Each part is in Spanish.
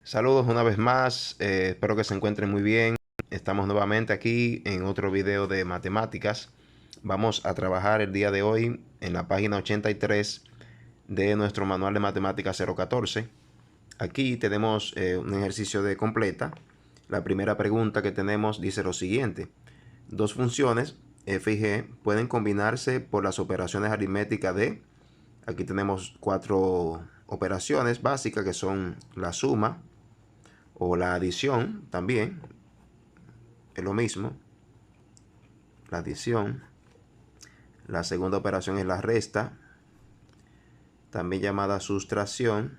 Saludos una vez más, espero que se encuentren muy bien. Estamos nuevamente aquí en otro video de matemáticas. Vamos a trabajar el día de hoy en la página 83 de nuestro manual de matemáticas 014. Aquí tenemos un ejercicio de completa. La primera pregunta que tenemos dice lo siguiente: dos funciones f y g pueden combinarse por las operaciones aritméticas de... Aquí tenemos cuatro operaciones básicas que son la suma o la adición, también es lo mismo, la adición. La segunda operación es la resta, también llamada sustracción.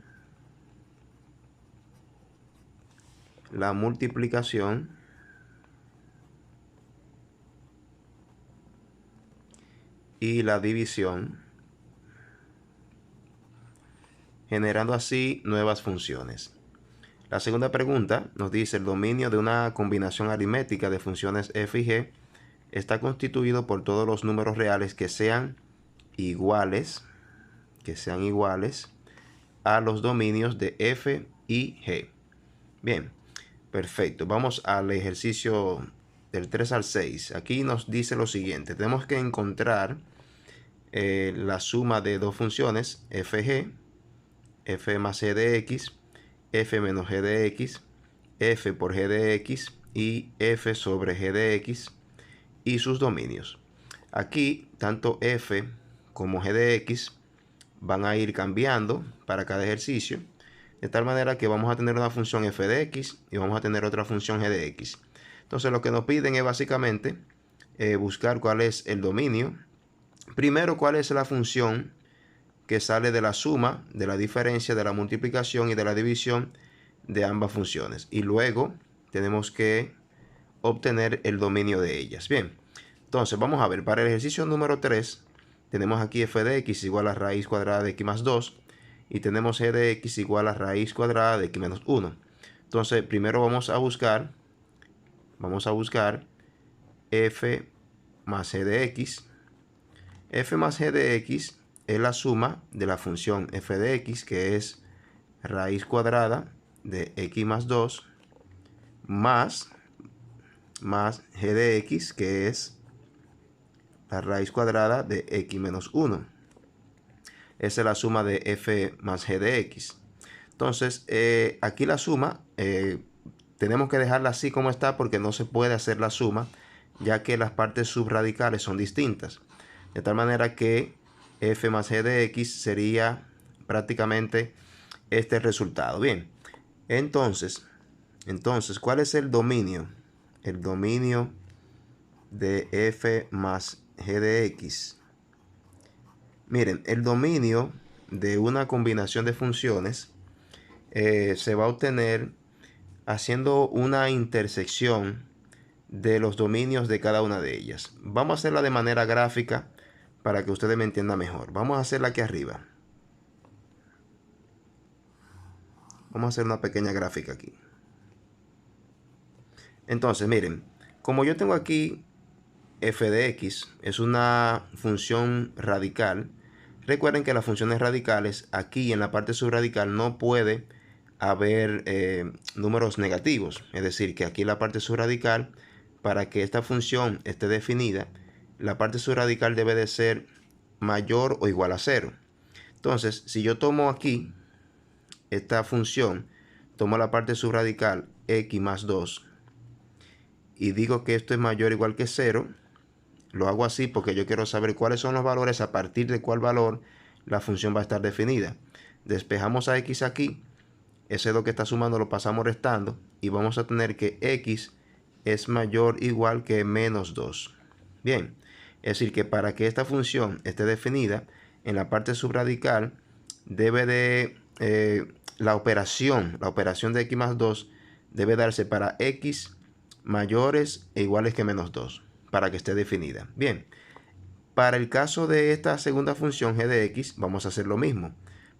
La multiplicación y la división, generando así nuevas funciones. La segunda pregunta nos dice: el dominio de una combinación aritmética de funciones f y g está constituido por todos los números reales que sean iguales a los dominios de f y g. Bien, perfecto. Vamos al ejercicio del 3 al 6. Aquí nos dice lo siguiente: tenemos que encontrar la suma de dos funciones fg, f más g de x, f menos g de x, f por g de x y f sobre g de x y sus dominios. Aquí tanto f como g de x van a ir cambiando para cada ejercicio, de tal manera que vamos a tener una función f de x y vamos a tener otra función g de x. Entonces lo que nos piden es básicamente buscar cuál es el dominio. Primero, cuál es la función que sale de la suma, de la diferencia, de la multiplicación y de la división de ambas funciones. Y luego tenemos que obtener el dominio de ellas. Bien, entonces vamos a ver, para el ejercicio número 3, tenemos aquí f de x igual a raíz cuadrada de x más 2 y tenemos g de x igual a raíz cuadrada de x menos 1. Entonces primero vamos a buscar f más g de x. F más g de x es la suma de la función f de x, que es raíz cuadrada de x más 2, más g de x, que es la raíz cuadrada de x menos 1. Esa es la suma de f más g de x. Entonces, aquí la suma, tenemos que dejarla así como está porque no se puede hacer la suma, ya que las partes subradicales son distintas. De tal manera que f más g de x sería prácticamente este resultado. Bien, entonces, ¿cuál es el dominio? El dominio de f más g de x. Miren, el dominio de una combinación de funciones se va a obtener haciendo una intersección de los dominios de cada una de ellas. Vamos a hacerla de manera gráfica para que ustedes me entiendan mejor. Vamos a hacerla aquí arriba. Vamos a hacer una pequeña gráfica aquí. Entonces, miren, como yo tengo aquí f de x, es una función radical. Recuerden que las funciones radicales, aquí en la parte subradical no puede haber números negativos. Es decir, que aquí en la parte subradical, para que esta función esté definida, la parte subradical debe de ser mayor o igual a 0. Entonces, si yo tomo aquí esta función, tomo la parte subradical x más 2 y digo que esto es mayor o igual que 0, lo hago así porque yo quiero saber cuáles son los valores, a partir de cuál valor la función va a estar definida. Despejamos a x aquí, ese es lo que está sumando, lo pasamos restando y vamos a tener que x es mayor o igual que menos 2. Bien, es decir que para que esta función esté definida, en la parte subradical debe de la operación de x más 2 debe darse para x mayores e iguales que menos 2 para que esté definida. Bien, para el caso de esta segunda función g de x vamos a hacer lo mismo.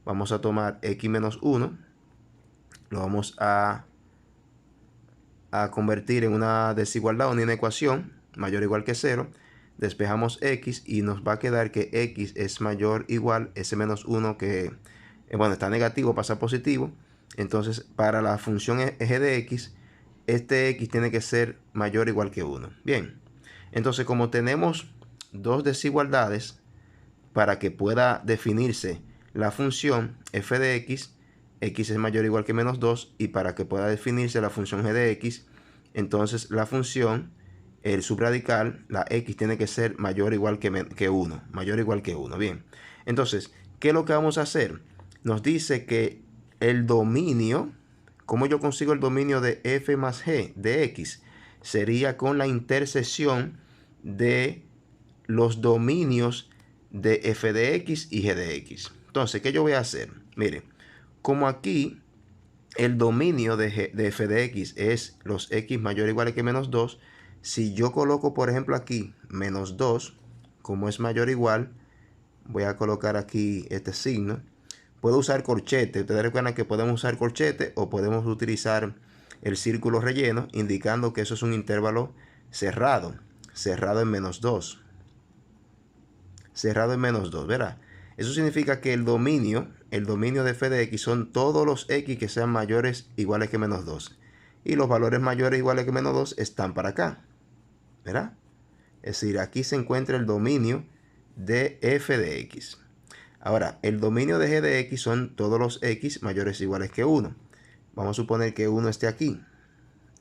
Vamos a tomar x menos 1, lo vamos a convertir en una desigualdad o en una ecuación mayor o igual que 0. Despejamos x y nos va a quedar que x es mayor o igual ese menos 1 que, bueno, está negativo, pasa a positivo. Entonces, para la función g de x, este x tiene que ser mayor o igual que 1. Bien, entonces como tenemos dos desigualdades, para que pueda definirse la función f de x, x es mayor o igual que menos 2, y para que pueda definirse la función g de x, entonces la función, el subradical, la x tiene que ser mayor o igual que 1, mayor o igual que 1. Bien, entonces, ¿qué es lo que vamos a hacer? Nos dice que el dominio, ¿cómo yo consigo el dominio de f más g de x? Sería con la intersección de los dominios de f de x y g de x. Entonces, ¿qué yo voy a hacer? Mire, como aquí el dominio de f de x es los x mayor o igual que menos 2, si yo coloco, por ejemplo, aquí menos 2, como es mayor o igual, voy a colocar aquí este signo. Puedo usar corchete. Ustedes recuerdan que podemos usar corchete o podemos utilizar el círculo relleno, indicando que eso es un intervalo cerrado, cerrado en menos 2. Cerrado en menos 2, ¿verdad? Eso significa que el dominio de f de x son todos los x que sean mayores o iguales que menos 2. Y los valores mayores o iguales que menos 2 están para acá, ¿verdad? Es decir, aquí se encuentra el dominio de f de x. Ahora, el dominio de g de x son todos los x mayores o iguales que 1. Vamos a suponer que 1 esté aquí.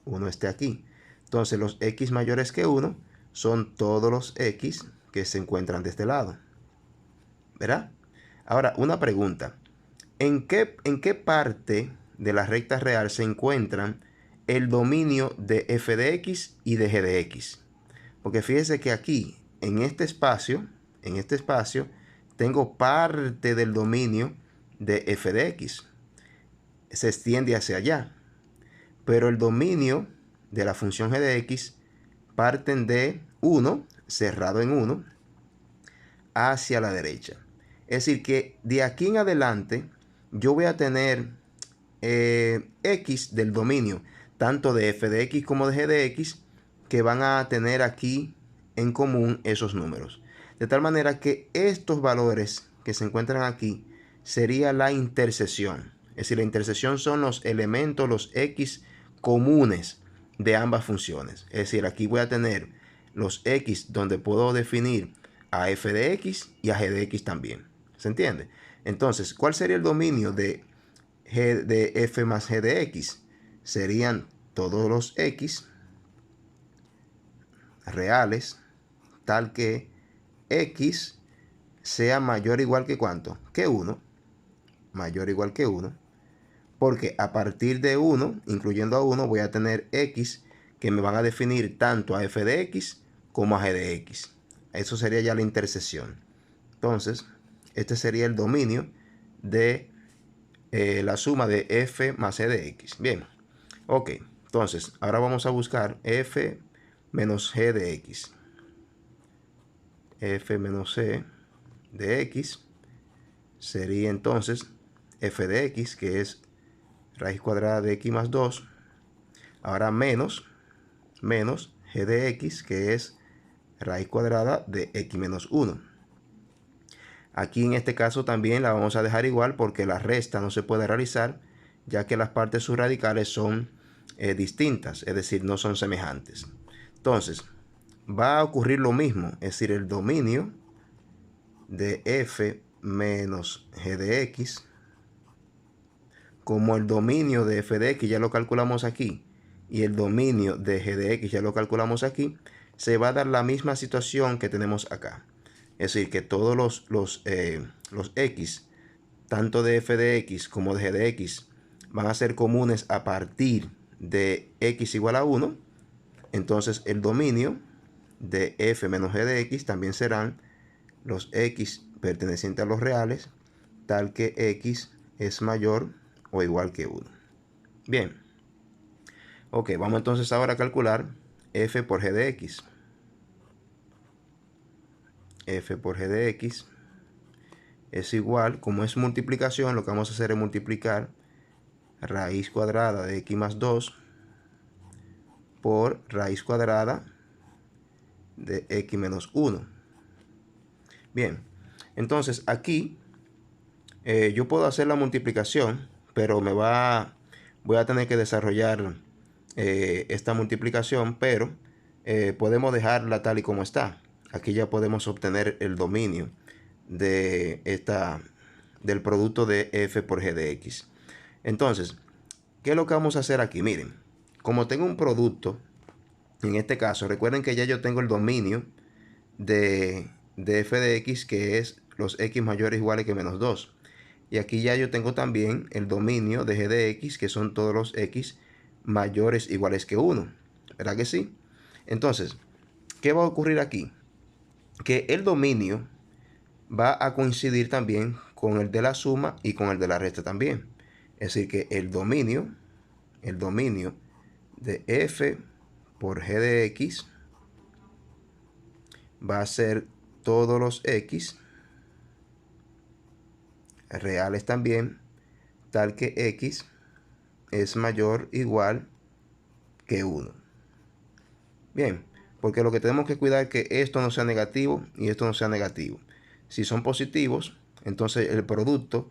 1 esté aquí. Entonces, los x mayores que 1 son todos los x que se encuentran de este lado, ¿verdad? Ahora, una pregunta. ¿En qué parte de la recta real se encuentran el dominio de f de x y de g de x? Porque fíjese que aquí, en este espacio, tengo parte del dominio de f de x. Se extiende hacia allá. Pero el dominio de la función g de x parten de 1, cerrado en 1, hacia la derecha. Es decir, que de aquí en adelante yo voy a tener x del dominio, tanto de f de x como de g de x, que van a tener aquí en común esos números. De tal manera que estos valores que se encuentran aquí sería la intersección. Es decir, la intersección son los elementos, los x comunes de ambas funciones. Es decir, aquí voy a tener los x donde puedo definir a f de x y a g de x también. ¿Se entiende? Entonces, ¿cuál sería el dominio de f más g de x? Serían todos los x reales, tal que x sea mayor o igual que ¿cuánto? Que 1. Mayor o igual que 1. Porque a partir de 1, incluyendo a 1, voy a tener x que me van a definir tanto a f de x como a g de x. Eso sería ya la intersección. Entonces, este sería el dominio de la suma de f más g de x. Bien, ok. Entonces, ahora vamos a buscar f menos g de x. F menos g de x sería entonces f de x, que es raíz cuadrada de x más 2. Ahora menos g de x, que es raíz cuadrada de x menos 1. Aquí en este caso también la vamos a dejar igual porque la resta no se puede realizar, ya que las partes subradicales son distintas, es decir, no son semejantes. Entonces, va a ocurrir lo mismo, es decir, el dominio de f menos g de x, como el dominio de f de x ya lo calculamos aquí, y el dominio de g de x ya lo calculamos aquí, se va a dar la misma situación que tenemos acá. Es decir, que todos los x, tanto de f de x como de g de x, van a ser comunes a partir de x igual a 1. Entonces el dominio de f menos g de x también serán los x pertenecientes a los reales, tal que x es mayor o igual que 1. Bien. Ok, vamos entonces ahora a calcular f por g de x. F por g de x es igual, como es multiplicación, lo que vamos a hacer es multiplicar raíz cuadrada de x más 2 por raíz cuadrada de x menos 1. Bien, entonces aquí yo puedo hacer la multiplicación pero voy a tener que desarrollar esta multiplicación, pero podemos dejarla tal y como está. Aquí ya podemos obtener el dominio de del producto de f por g de x. Entonces, ¿qué es lo que vamos a hacer aquí? Miren, como tengo un producto, en este caso, recuerden que ya yo tengo el dominio de f de x, que es los x mayores o iguales que menos 2. Y aquí ya yo tengo también el dominio de g de x, que son todos los x mayores o iguales que 1. ¿Verdad que sí? Entonces, ¿qué va a ocurrir aquí? Que el dominio va a coincidir también con el de la suma y con el de la resta también. Es decir, que el dominio de f por g de x va a ser todos los x reales también, tal que x es mayor o igual que 1. Bien, porque lo que tenemos que cuidar es que esto no sea negativo y esto no sea negativo. Si son positivos, entonces el producto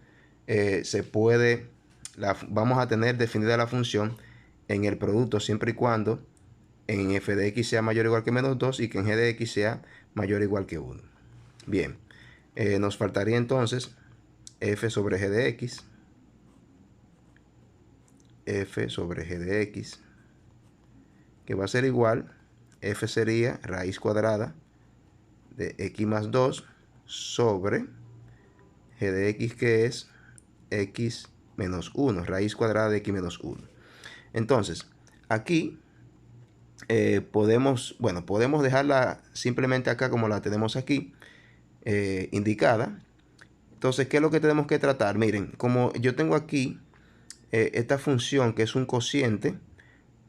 vamos a tener definida la función en el producto siempre y cuando en f de x sea mayor o igual que menos 2 y que en g de x sea mayor o igual que 1. Bien, nos faltaría entonces f sobre g de x, que va a ser igual, f sería raíz cuadrada de x más 2 sobre g de x, que es x menos 1, raíz cuadrada de x menos 1. Entonces, aquí podemos dejarla simplemente acá como la tenemos aquí, indicada. Entonces, ¿qué es lo que tenemos que tratar? Miren, como yo tengo aquí esta función que es un cociente,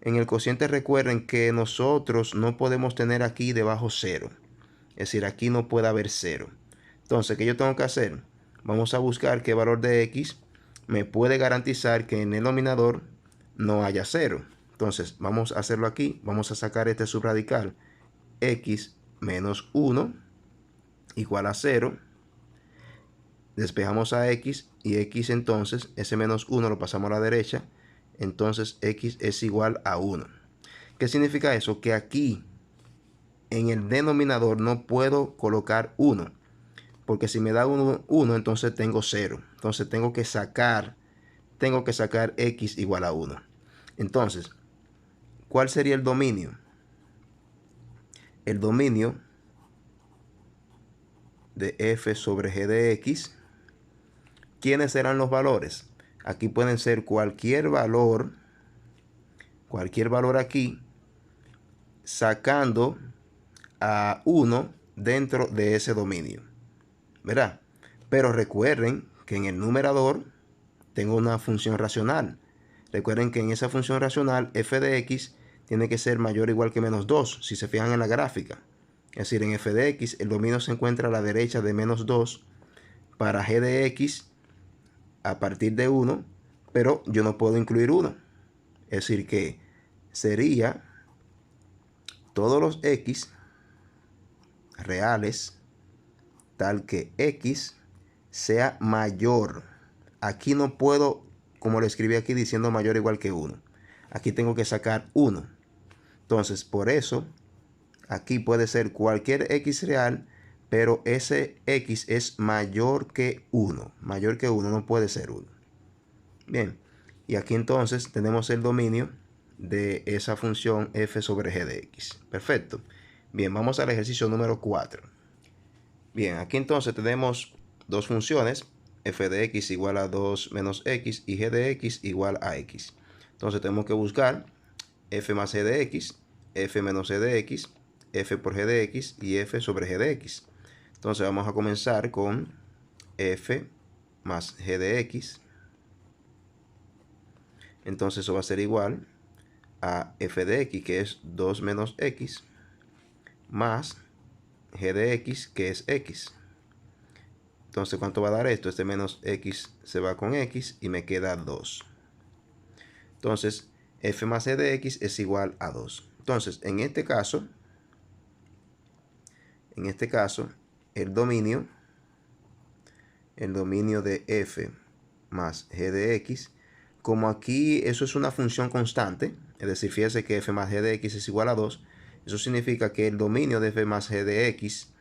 en el cociente recuerden que nosotros no podemos tener aquí debajo 0. Es decir, aquí no puede haber 0. Entonces, ¿qué yo tengo que hacer? Vamos a buscar qué valor de x me puede garantizar que en el denominador no haya 0. Entonces, vamos a hacerlo aquí. Vamos a sacar este subradical. X menos 1 igual a 0. Despejamos a x y x, entonces ese menos 1 lo pasamos a la derecha. Entonces x es igual a 1. ¿Qué significa eso? Que aquí en el denominador no puedo colocar 1. Porque si me da 1, entonces tengo 0. Entonces tengo que sacar x igual a 1. Entonces, ¿cuál sería el dominio? El dominio de f sobre g de x. ¿Quiénes serán los valores? Aquí pueden ser cualquier valor aquí, sacando a 1 dentro de ese dominio, ¿verdad? Pero recuerden que en el numerador tengo una función racional. Recuerden que en esa función racional f de x tiene que ser mayor o igual que menos 2, si se fijan en la gráfica. Es decir, en f de x el dominio se encuentra a la derecha de menos 2 para g de x a partir de 1, pero yo no puedo incluir 1. Es decir, que sería todos los x reales tal que x sea mayor. Aquí no puedo, como lo escribí aquí, diciendo mayor o igual que 1. Aquí tengo que sacar 1. Entonces, por eso, aquí puede ser cualquier x real, pero ese x es mayor que 1. Mayor que 1, no puede ser 1. Bien, y aquí entonces tenemos el dominio de esa función f sobre g de x. Perfecto. Bien, vamos al ejercicio número 4. Bien, aquí entonces tenemos dos funciones, f de x igual a 2 menos x y g de x igual a x. Entonces tenemos que buscar f más g de x, f menos g de x, f por g de x y f sobre g de x. Entonces vamos a comenzar con f más g de x. Entonces eso va a ser igual a f de x, que es 2 menos x, más g de x, que es x. Entonces, ¿cuánto va a dar esto? Este menos x se va con x y me queda 2. Entonces, f más g de x es igual a 2. Entonces, en este caso, el dominio de f más g de x como aquí eso es una función constante, es decir, fíjese que f más g de x es igual a 2, eso significa que el dominio de f más g de x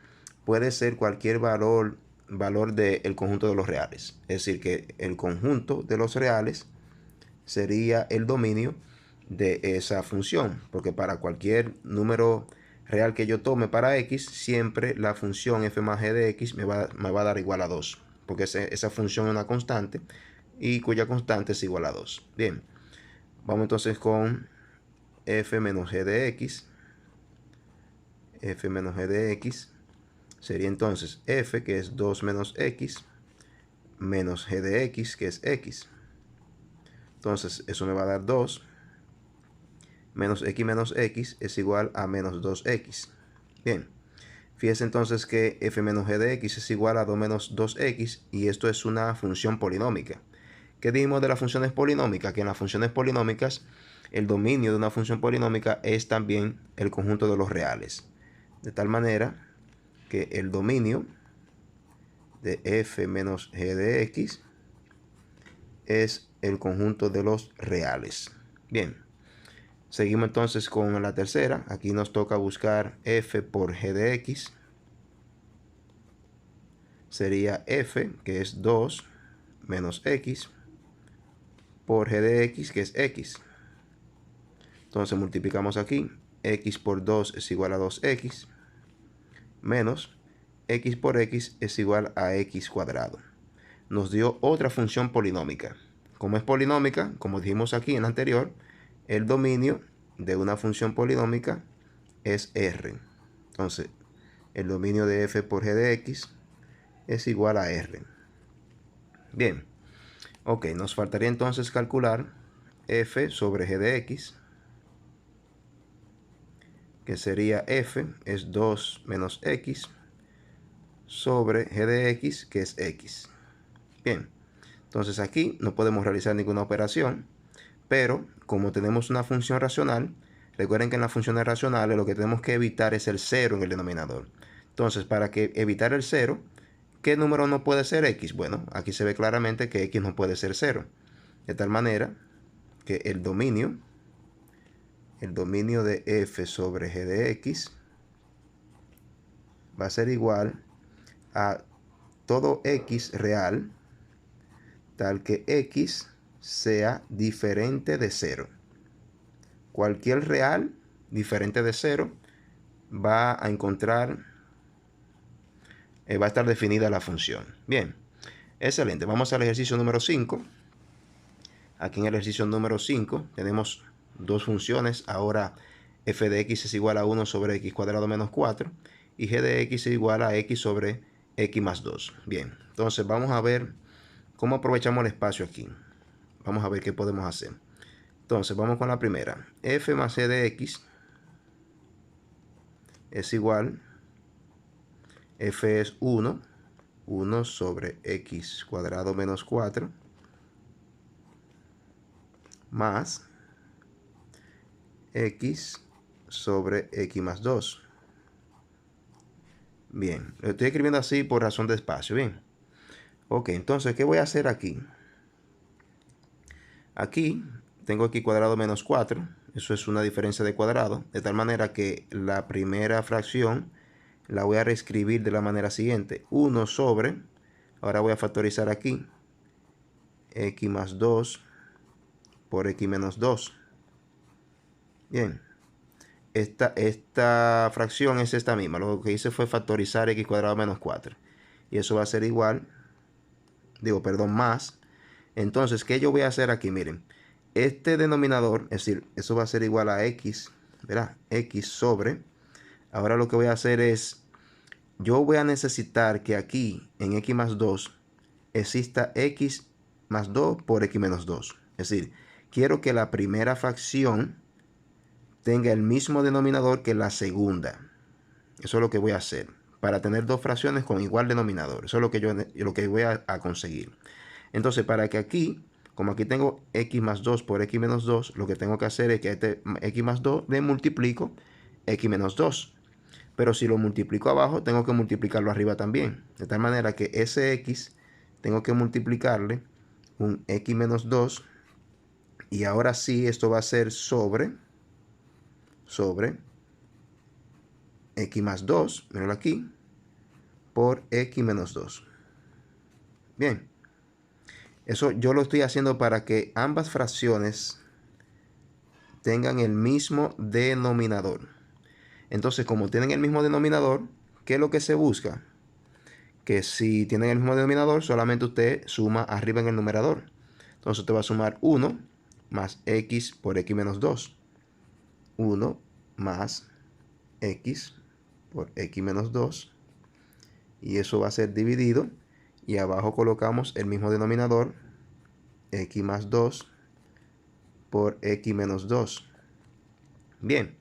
puede ser cualquier valor del conjunto de los reales. Es decir, que el conjunto de los reales sería el dominio de esa función, porque para cualquier número real que yo tome para x, siempre la función f más g de x me va a dar igual a 2, porque esa función es una constante y cuya constante es igual a 2. Bien, vamos entonces con f menos g de x. F menos g de x sería entonces f, que es 2 menos x, menos g de x, que es x. Entonces eso me va a dar 2 menos x es igual a menos 2x. Bien, fíjese entonces que f menos g de x es igual a 2 menos 2x, y esto es una función polinómica. ¿Qué dijimos de las funciones polinómicas? Que en las funciones polinómicas el dominio de una función polinómica es también el conjunto de los reales. De tal manera que el dominio de f menos g de x es el conjunto de los reales. Bien, seguimos entonces con la tercera. Aquí nos toca buscar f por g de x. Sería f, que es 2 menos x, por g de x, que es x. Entonces multiplicamos aquí. X por 2 es igual a 2x, menos x por x es igual a x cuadrado. Nos dio otra función polinómica. Como es polinómica, como dijimos aquí en la anterior, el dominio de una función polinómica es R. Entonces, el dominio de f por g de x es igual a R. Bien, ok, nos faltaría entonces calcular f sobre g de x, que sería f es 2 menos x sobre g de x, que es x. Bien, entonces aquí no podemos realizar ninguna operación, pero como tenemos una función racional, recuerden que en las funciones racionales lo que tenemos que evitar es el 0 en el denominador. Entonces, para que evitar el 0, ¿qué número no puede ser x? Bueno, aquí se ve claramente que x no puede ser 0. De tal manera que el dominio de f sobre g de x va a ser igual a todo x real tal que x sea diferente de 0. Cualquier real diferente de 0 va a encontrar, va a estar definida la función. Bien, excelente. Vamos al ejercicio número 5. Aquí en el ejercicio número 5 tenemos dos funciones. Ahora f de x es igual a 1 sobre x cuadrado menos 4 y g de x es igual a x sobre x más 2. Bien, entonces vamos a ver cómo aprovechamos el espacio aquí. Vamos a ver qué podemos hacer. Entonces vamos con la primera. F más g de x es igual, f es 1 sobre x cuadrado menos 4 más x sobre x más 2. Bien, lo estoy escribiendo así por razón de espacio. Bien, ok, entonces, ¿qué voy a hacer aquí? Aquí tengo x cuadrado menos 4. Eso es una diferencia de cuadrado, de tal manera que la primera fracción la voy a reescribir de la manera siguiente. 1 sobre, ahora voy a factorizar aquí, x más 2 por x menos 2. Bien, esta fracción es esta misma. Lo que hice fue factorizar x cuadrado menos 4. Y eso va a ser igual, más. Entonces, ¿qué yo voy a hacer aquí? Miren, este denominador, es decir, eso va a ser igual a x, ¿verdad? X sobre, ahora lo que voy a hacer es, yo voy a necesitar que aquí, en x más 2, exista x más 2 por x menos 2. Es decir, quiero que la primera fracción tenga el mismo denominador que la segunda. Eso es lo que voy a hacer, para tener dos fracciones con igual denominador. Eso es lo que voy a conseguir. Entonces, para que aquí, como aquí tengo x más 2 por x menos 2, lo que tengo que hacer es que a este x más 2 le multiplico x menos 2. Pero si lo multiplico abajo, tengo que multiplicarlo arriba también. De tal manera que ese x tengo que multiplicarle un x menos 2 Y ahora sí, esto va a ser sobre x más 2, míralo aquí, por x menos 2. Bien, eso yo lo estoy haciendo para que ambas fracciones tengan el mismo denominador. Entonces, como tienen el mismo denominador, ¿qué es lo que se busca? Que si tienen el mismo denominador, solamente usted suma arriba en el numerador. Entonces usted va a sumar 1 más x por x menos 2. 1 más x por x menos 2. Y eso va a ser dividido. Y abajo colocamos el mismo denominador, x más 2 por x menos 2. Bien,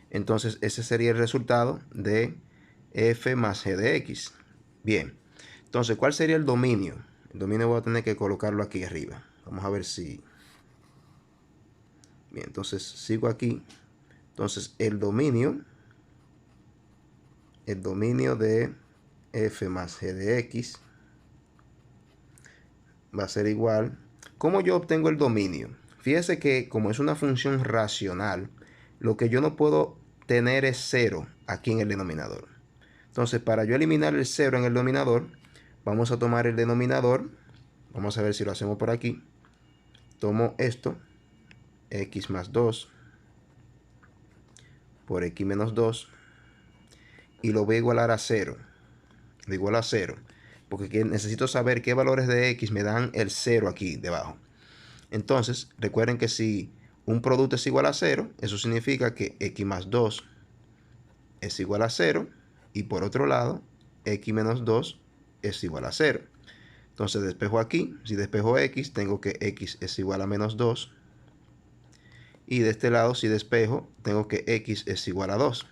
entonces ese sería el resultado de f más g de x. Bien, entonces, ¿cuál sería el dominio? El dominio voy a tener que colocarlo aquí arriba. Vamos a ver si... Bien, entonces sigo aquí. Entonces, el dominio de f más g de x va a ser igual. ¿Cómo yo obtengo el dominio? Fíjese que como es una función racional, lo que yo no puedo tener es 0 aquí en el denominador. Entonces, para yo eliminar el 0 en el denominador, vamos a tomar el denominador. Vamos a ver si lo hacemos por aquí. Tomo esto, x más 2 por x menos 2, y lo voy a igualar a 0. Lo igual a 0, porque necesito saber qué valores de x me dan el 0 aquí debajo. Entonces, recuerden que si un producto es igual a 0, eso significa que x más 2 es igual a 0, y por otro lado, x menos 2 es igual a 0. Entonces despejo aquí. Si despejo x, tengo que x es igual a menos 2. Y de este lado, si despejo, tengo que x es igual a 2.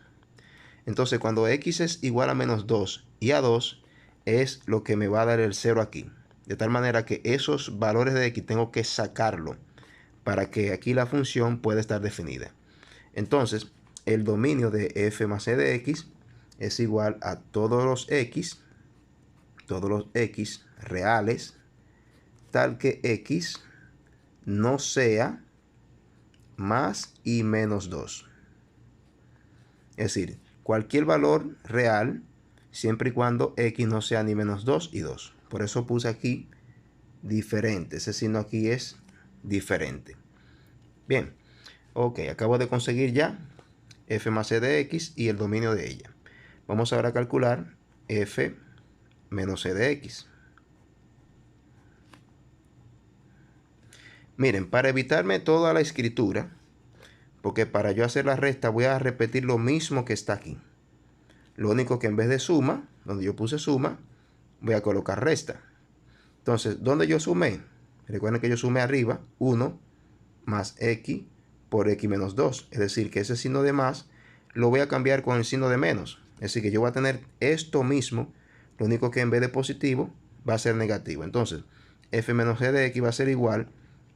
Entonces, cuando x es igual a menos 2 y a 2, es lo que me va a dar el 0 aquí. De tal manera que esos valores de x tengo que sacarlo para que aquí la función pueda estar definida. Entonces, el dominio de f más c de x es igual a todos los x reales, tal que x no sea más y menos 2. Es decir, cualquier valor real, siempre y cuando x no sea ni menos 2 y 2. Por eso puse aquí diferente. Ese signo aquí es diferente. Bien, ok, acabo de conseguir ya f más c de x y el dominio de ella. Vamos ahora a calcular f menos c de x. Miren, para evitarme toda la escritura, porque para yo hacer la resta voy a repetir lo mismo que está aquí. Lo único que en vez de suma, donde yo puse suma, voy a colocar resta. Entonces, ¿dónde yo sumé? Recuerden que yo sumé arriba 1 más x por x menos 2. Es decir, que ese signo de más lo voy a cambiar con el signo de menos. Es decir, que yo voy a tener esto mismo, lo único que en vez de positivo va a ser negativo. Entonces, f menos g de x va a ser igual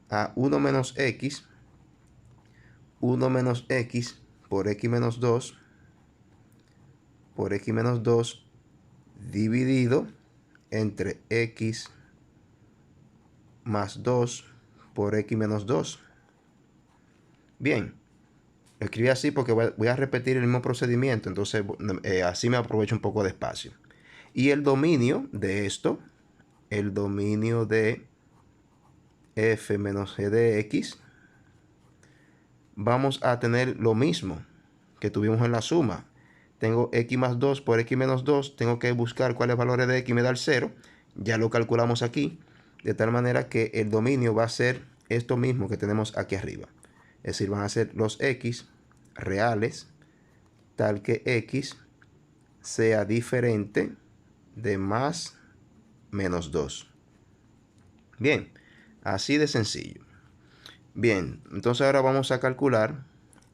a 1 menos x por x menos 2 por x menos 2 dividido entre x más 2 por x menos 2. Bien, lo escribí así porque voy a repetir el mismo procedimiento, entonces así me aprovecho un poco de espacio. Y el dominio de esto, el dominio de f menos g de x, vamos a tener lo mismo que tuvimos en la suma. Tengo x más 2 por x menos 2, tengo que buscar cuáles valores de x me da el 0, ya lo calculamos aquí, de tal manera que el dominio va a ser esto mismo que tenemos aquí arriba. Es decir, van a ser los x reales, tal que x sea diferente de más menos 2. Bien, así de sencillo. Bien, entonces ahora vamos a calcular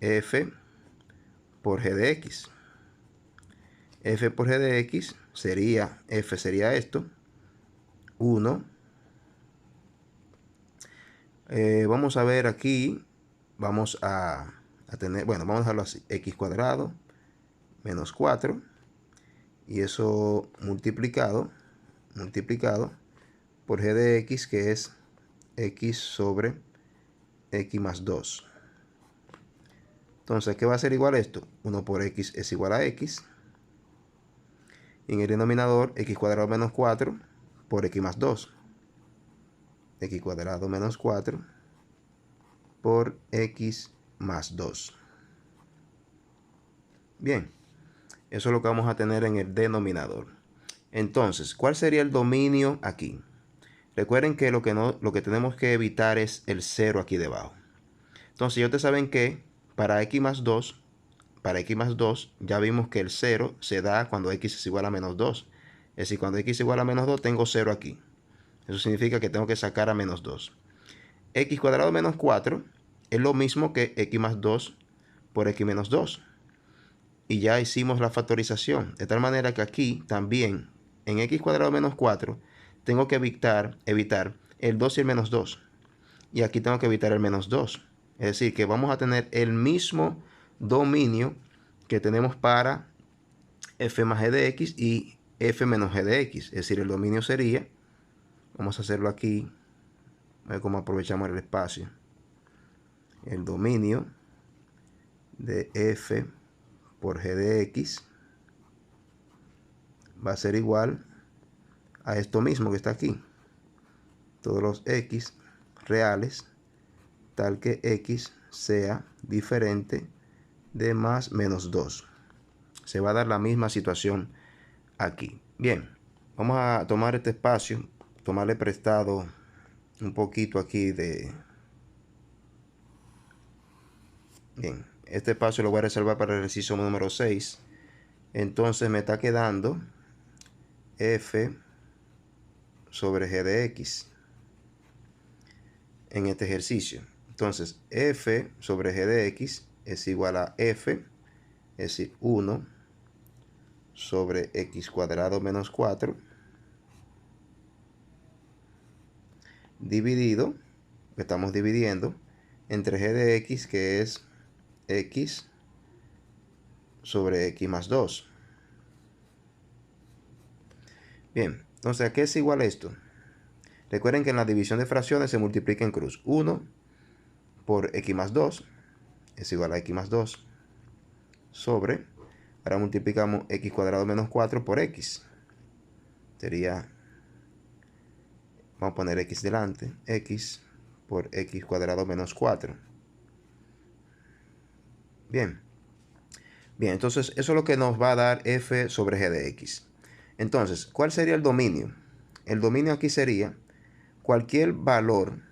f por g de x. F por g de x sería, f sería esto, 1. Vamos a ver aquí, vamos a tener, bueno, vamos a dejarlo así, x cuadrado menos 4, y eso multiplicado por g de x, que es x sobre x más 2. Entonces, ¿qué va a ser igual a esto? 1 por x es igual a x. Y en el denominador, x cuadrado menos 4 por x más 2. X cuadrado menos 4 por x más 2. Bien, eso es lo que vamos a tener en el denominador. Entonces, ¿cuál sería el dominio aquí? Recuerden que lo que tenemos que evitar es el 0 aquí debajo. Entonces, ya ustedes saben que para x más 2, ya vimos que el 0 se da cuando x es igual a menos 2. Es decir, cuando x es igual a menos 2, tengo 0 aquí. Eso significa que tengo que sacar a menos 2. X cuadrado menos 4 es lo mismo que x más 2 por x menos 2. Y ya hicimos la factorización. De tal manera que aquí también, en x cuadrado menos 4, tengo que evitar el 2 y el menos 2. Y aquí tengo que evitar el menos 2. Es decir, que vamos a tener el mismo dominio que tenemos para f más g de x y f menos g de x. Es decir, el dominio sería, vamos a hacerlo aquí, a ver cómo aprovechamos el espacio. El dominio de f por g de x va a ser igual a esto mismo que está aquí. Todos los x reales, tal que x sea diferente de más menos 2. Se va a dar la misma situación aquí. Bien, vamos a tomar este espacio, tomarle prestado un poquito aquí de... Bien, este espacio lo voy a reservar para el ejercicio número 6. Entonces me está quedando f sobre g de x en este ejercicio. Entonces, f sobre g de x es igual a f, es decir, 1 sobre x cuadrado menos 4 dividido, estamos dividiendo, entre g de x, que es x sobre x más 2. Bien, entonces, ¿a qué es igual esto? Recuerden que en la división de fracciones se multiplica en cruz. 1 por x más 2 es igual a x más 2 sobre, ahora multiplicamos x cuadrado menos 4 por x. Sería, vamos a poner x delante, x por x cuadrado menos 4. Bien. Bien, entonces eso es lo que nos va a dar f sobre g de x. Entonces, ¿cuál sería el dominio? El dominio aquí sería cualquier valor,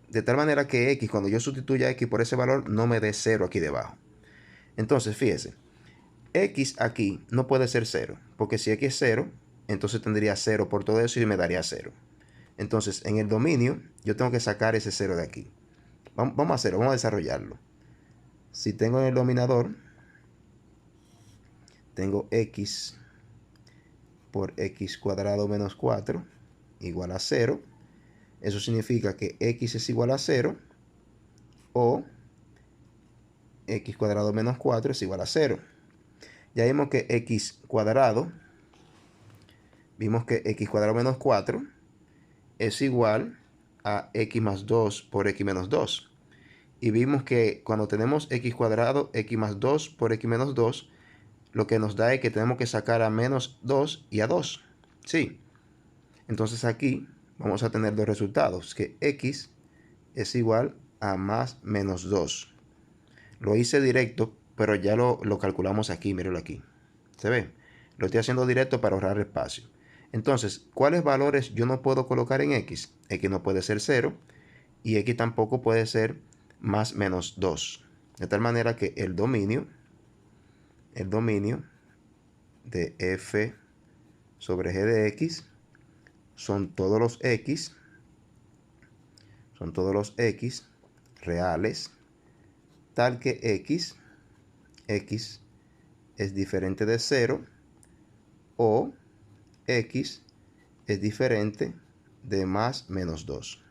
de tal manera que x, cuando yo sustituya x por ese valor, no me dé 0 aquí debajo. Entonces, fíjese, x aquí no puede ser 0, porque si x es 0, entonces tendría 0 por todo eso y me daría 0. Entonces, en el dominio, yo tengo que sacar ese 0 de aquí. Vamos a hacerlo, vamos a desarrollarlo. Si tengo en el dominador, tengo x por x cuadrado menos 4 igual a 0. Eso significa que x es igual a 0 o x cuadrado menos 4 es igual a 0. Ya vimos que x cuadrado menos 4 es igual a x más 2 por x menos 2. Y vimos que cuando tenemos x cuadrado, x más 2 por x menos 2, lo que nos da es que tenemos que sacar a menos 2 y a 2. Sí. Entonces aquí vamos a tener dos resultados, que x es igual a más menos 2. Lo hice directo, pero ya lo calculamos aquí, mírenlo aquí. ¿Se ve? Lo estoy haciendo directo para ahorrar espacio. Entonces, ¿cuáles valores yo no puedo colocar en x? X no puede ser 0 y x tampoco puede ser más menos 2. De tal manera que el dominio de f sobre g de x son todos los x reales, tal que x es diferente de 0 o x es diferente de más menos 2.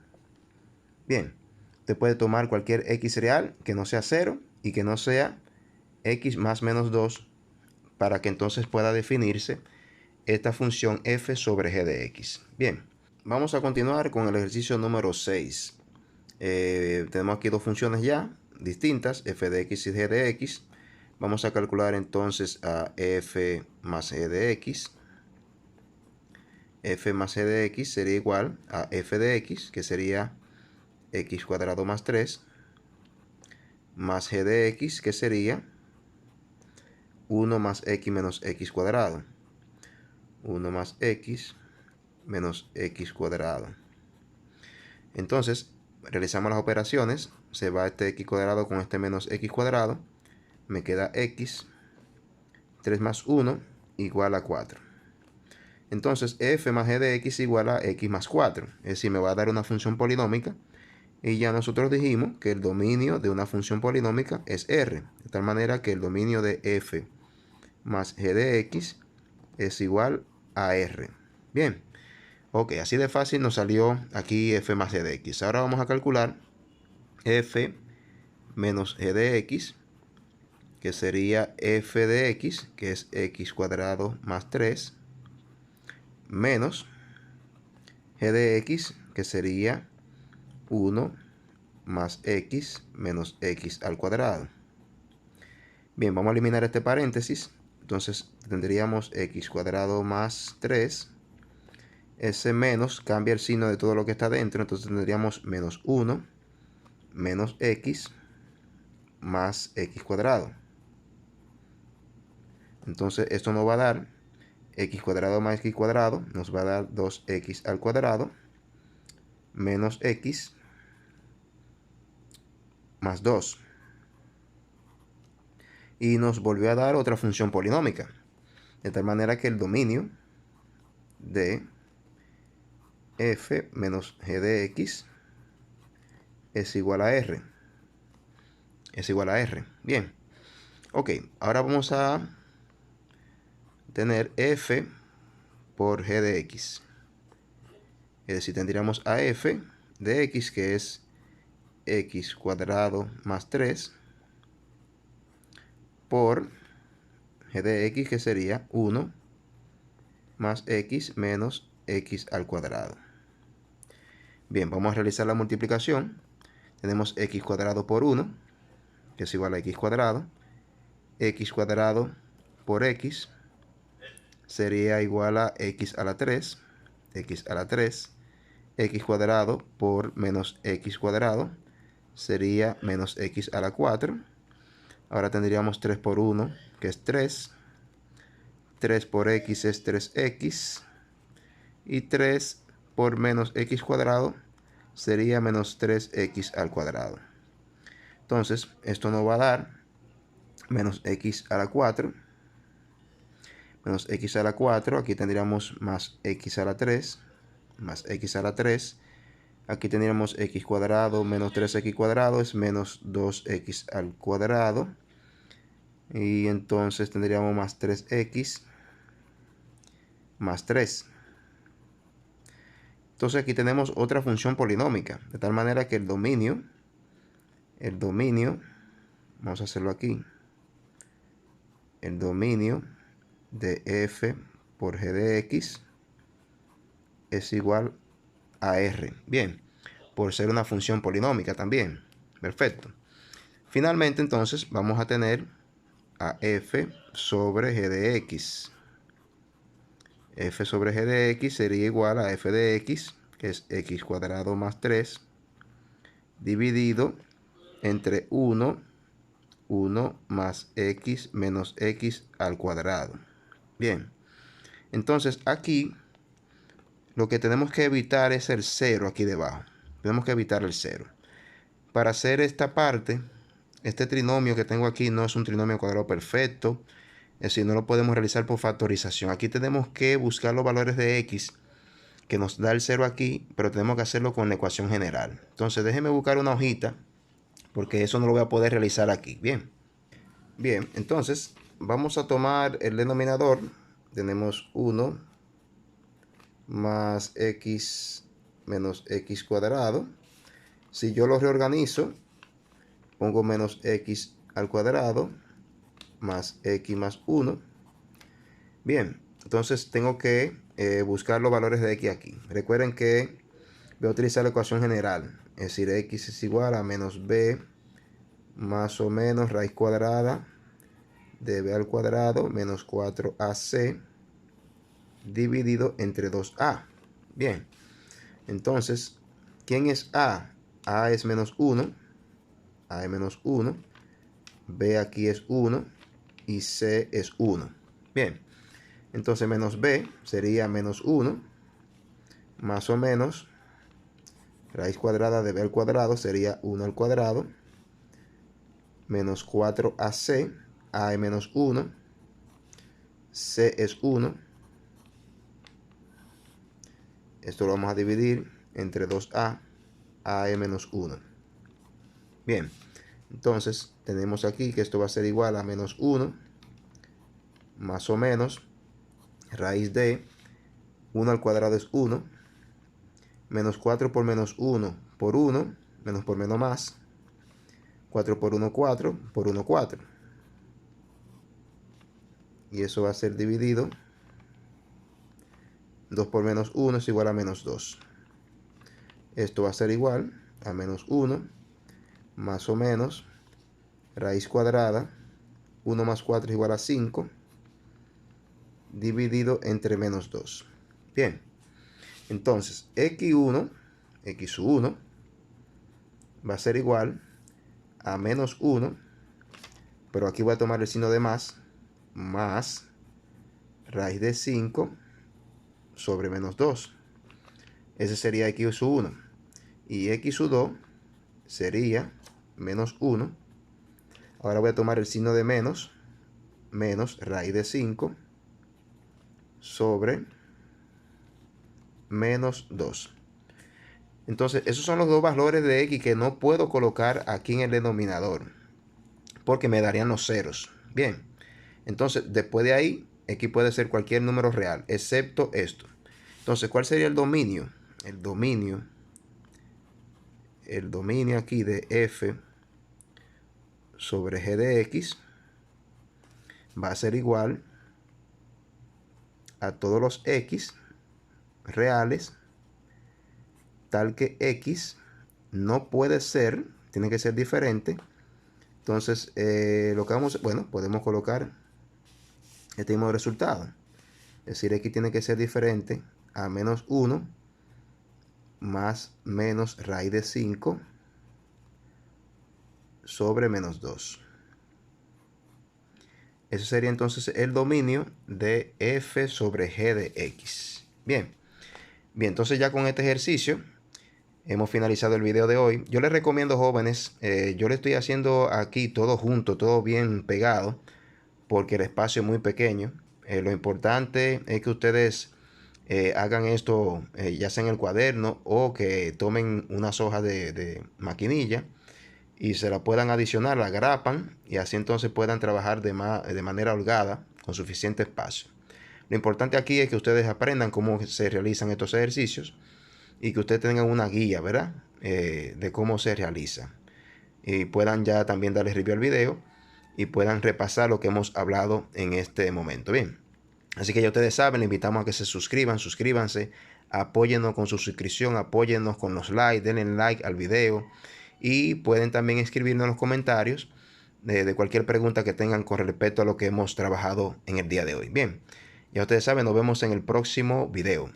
Bien, usted puede tomar cualquier x real que no sea 0 y que no sea x más menos 2 para que entonces pueda definirse esta función f sobre g de x. Bien, vamos a continuar con el ejercicio número 6. Tenemos aquí dos funciones ya distintas, f de x y g de x. Vamos a calcular entonces a f más g de x. F más g de x sería igual a f de x, que sería x cuadrado más 3, más g de x, que sería 1 más x menos x cuadrado. 1 más x menos x cuadrado. Entonces, realizamos las operaciones. Se va este x cuadrado con este menos x cuadrado. Me queda x. 3 más 1 igual a 4. Entonces, f más g de x igual a x más 4. Es decir, me va a dar una función polinómica. Y ya nosotros dijimos que el dominio de una función polinómica es R. De tal manera que el dominio de f más g de x es igual a R. Bien. Ok, así de fácil nos salió aquí f más g de x. Ahora vamos a calcular f menos g de x, que sería f de x, que es x cuadrado más 3, menos g de x, que sería 1 más x menos x al cuadrado. Bien, vamos a eliminar este paréntesis. Entonces tendríamos x cuadrado más 3. Ese menos cambia el signo de todo lo que está dentro. Entonces tendríamos menos 1 menos x más x cuadrado. Entonces esto nos va a dar x cuadrado más x cuadrado. Nos va a dar 2x al cuadrado menos x más 2. Y nos volvió a dar otra función polinómica. De tal manera que el dominio de f menos g de x es igual a r. Es igual a r. Bien. Ok, ahora vamos a tener f por g de x. Es decir, tendríamos a f de x, que es x cuadrado más 3, por g de x, que sería 1 más x menos x al cuadrado. Bien, vamos a realizar la multiplicación. Tenemos x cuadrado por 1, que es igual a x cuadrado. X cuadrado por x sería igual a x a la 3. X a la 3. X cuadrado por menos x cuadrado sería menos x a la 4. Ahora tendríamos 3 por 1, que es 3. 3 por x es 3x. Y 3 por menos x cuadrado sería menos 3x al cuadrado. Entonces, esto nos va a dar menos x a la 4. Menos x a la 4. Aquí tendríamos más x a la 3. Más x a la 3. Aquí tendríamos x cuadrado menos 3x cuadrado es menos 2x al cuadrado. Y entonces tendríamos más 3x más 3. Entonces aquí tenemos otra función polinómica. De tal manera que el dominio, vamos a hacerlo aquí. El dominio de f por g de x es igual a r. Bien, por ser una función polinómica también. Perfecto. Finalmente, entonces, vamos a tener a f sobre g de x. F sobre g de x sería igual a f de x, que es x cuadrado más 3, dividido entre 1 más x menos x al cuadrado. Bien, entonces aquí lo que tenemos que evitar es el 0 aquí debajo. Tenemos que evitar el 0. Para hacer esta parte, este trinomio que tengo aquí no es un trinomio cuadrado perfecto. Es decir, no lo podemos realizar por factorización. Aquí tenemos que buscar los valores de x, que nos da el 0 aquí, pero tenemos que hacerlo con la ecuación general. Entonces déjenme buscar una hojita, porque eso no lo voy a poder realizar aquí. Bien. Bien, entonces vamos a tomar el denominador. Tenemos 1 más x menos x cuadrado. Si yo lo reorganizo, pongo menos x al cuadrado más x más 1. Bien, entonces tengo que buscar los valores de x aquí. Recuerden que voy a utilizar la ecuación general. es decir, x es igual a menos b más o menos raíz cuadrada de b al cuadrado menos 4ac dividido entre 2a. Bien, entonces, ¿quién es a? A es menos 1, a es menos 1, b aquí es 1 y c es 1. Bien, entonces menos b sería menos 1 más o menos raíz cuadrada de b al cuadrado sería 1 al cuadrado menos 4ac, a es menos 1, c es 1. Esto lo vamos a dividir entre 2a, a es menos 1. Bien, entonces tenemos aquí que esto va a ser igual a menos 1 más o menos raíz de 1 al cuadrado es 1, menos 4 por menos 1 por 1, menos por menos más, 4 por 1, 4, por 1, 4. Y eso va a ser dividido, 2 por menos 1 es igual a menos 2. Esto va a ser igual a menos 1 más o menos raíz cuadrada, 1 más 4 es igual a 5, dividido entre menos 2. Bien, entonces x1 va a ser igual a menos 1, pero aquí voy a tomar el signo de más raíz de 5 sobre menos 2. Ese sería x1. Y x2 sería menos 1. Ahora voy a tomar el signo de menos raíz de 5 sobre menos 2. Entonces, esos son los dos valores de x que no puedo colocar aquí en el denominador, porque me darían los ceros. Bien, entonces, después de ahí, x puede ser cualquier número real, excepto esto. Entonces, ¿cuál sería el dominio? El dominio aquí de f sobre g de x va a ser igual a todos los x reales, tal que x no puede ser, tiene que ser diferente. Entonces, lo que vamos, bueno, podemos colocar este mismo resultado. Es decir, x tiene que ser diferente a menos 1 más menos raíz de 5 sobre menos 2. Ese sería entonces el dominio de f sobre g de x. Bien, entonces ya con este ejercicio hemos finalizado el video de hoy. Yo les recomiendo, jóvenes, yo le estoy haciendo aquí todo junto, todo bien pegado, porque el espacio es muy pequeño. Lo importante es que ustedes hagan esto ya sea en el cuaderno o que tomen unas hojas de maquinilla y se la puedan adicionar, la grapan y así entonces puedan trabajar de manera holgada con suficiente espacio. Lo importante aquí es que ustedes aprendan cómo se realizan estos ejercicios y que ustedes tengan una guía, ¿verdad? De cómo se realiza. Y puedan ya también darle review al video y puedan repasar lo que hemos hablado en este momento. Bien, así que ya ustedes saben, les invitamos a que se suscríbanse, apóyennos con su suscripción, apóyennos con los likes, denle like al video y pueden también escribirnos en los comentarios de cualquier pregunta que tengan con respecto a lo que hemos trabajado en el día de hoy. Bien, ya ustedes saben, nos vemos en el próximo video.